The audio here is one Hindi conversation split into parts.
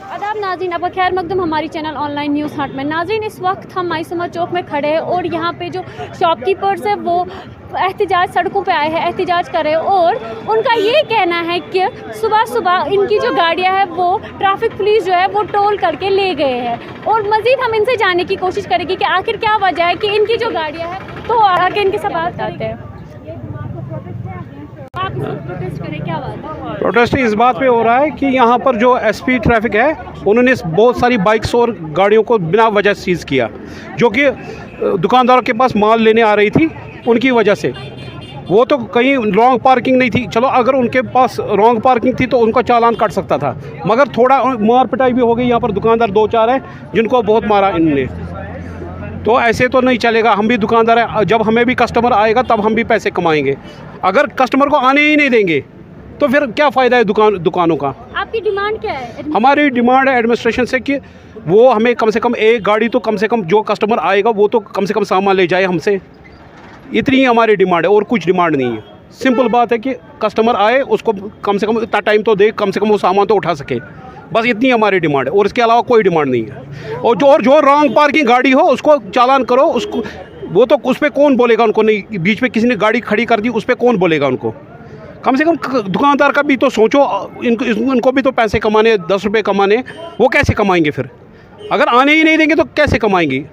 आदाब नाज़रीन, अब खैर मकदम हमारी चैनल ऑनलाइन न्यूज़ हट में। नाज़रीन, इस वक्त हम माइसमा चौक में खड़े हैं और यहाँ पे जो शॉपकीपर्स है वो एहतिजाज सड़कों पे आए हैं, एहतिजाज कर रहे हैं और उनका ये कहना है कि सुबह सुबह इनकी जो गाड़ियाँ हैं वो ट्रैफिक पुलिस जो है वो टोल करके ले गए हैं। और मज़ीद हम इनसे जानने की कोशिश करेंगे कि आखिर क्या वजह है कि इनकी जो गाड़ियाँ हैं, तो आगे इनके साथ बात करते हैं। प्रोटेस्ट करें, क्या बात है? प्रोटेस्ट इस बात पे हो रहा है कि यहाँ पर जो एसपी ट्रैफिक है उन्होंने बहुत सारी बाइक्स और गाड़ियों को बिना वजह सीज़ किया, जो कि दुकानदारों के पास माल लेने आ रही थी उनकी वजह से। वो तो कहीं रॉन्ग पार्किंग नहीं थी, चलो अगर उनके पास रॉन्ग पार्किंग थी तो उनका चालान कट सकता था, मगर थोड़ा मार पिटाई भी हो गई। यहाँ पर दुकानदार 2-4 हैं जिनको बहुत मारा इनने, तो ऐसे तो नहीं चलेगा। हम भी दुकानदार हैं, जब हमें भी कस्टमर आएगा तब हम भी पैसे कमाएंगे। अगर कस्टमर को आने ही नहीं देंगे तो फिर क्या फ़ायदा है दुकानों का। आपकी डिमांड क्या है? हमारी डिमांड है एडमिनिस्ट्रेशन से कि वो हमें कम से कम एक गाड़ी तो कम से कम जो कस्टमर आएगा वो तो कम से कम सामान ले जाए हमसे। इतनी ही हमारी डिमांड है और कुछ डिमांड नहीं है। सिंपल बात है कि कस्टमर आए, उसको कम से कम इतना टाइम तो दे, कम से कम वो सामान तो उठा सके। बस इतनी हमारी डिमांड है और इसके अलावा कोई डिमांड नहीं है। और जो रॉन्ग पार्किंग गाड़ी हो उसको चालान करो, उसको वो तो उस पर कौन बोलेगा उनको? नहीं, बीच में किसी ने गाड़ी खड़ी कर दी उस पर कौन बोलेगा उनको? कम से कम दुकानदार का भी तो सोचो, इनको भी तो पैसे कमाने, 10 रुपये कमाने, वो कैसे कमाएंगे फिर? अगर आने ही नहीं देंगे तो कैसे कमाएंगे?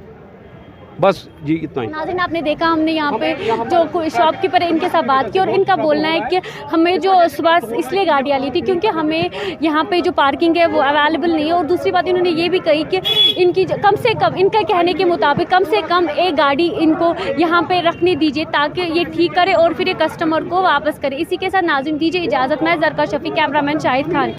बस जी इतना ही। नाज़रीन, आपने देखा हमने यहाँ पे जो शॉपकीपर है इनके साथ बात की और इनका बोलना है कि हमें जो सुबह इसलिए गाड़ियाँ ली थी क्योंकि हमें यहाँ पे जो पार्किंग है वो अवेलेबल नहीं है। और दूसरी बात इन्होंने ये भी कही कि इनकी कम से कम, इनका कहने के मुताबिक कम से कम एक गाड़ी इनको यहाँ पे रखने दीजिए ताकि ये ठीक करे और फिर ये कस्टमर को वापस करे। इसी के साथ नाज़रीन दीजिए इजाज़त। मैं ज़रका शफ़ी, कैमरामैन शाहिद खान।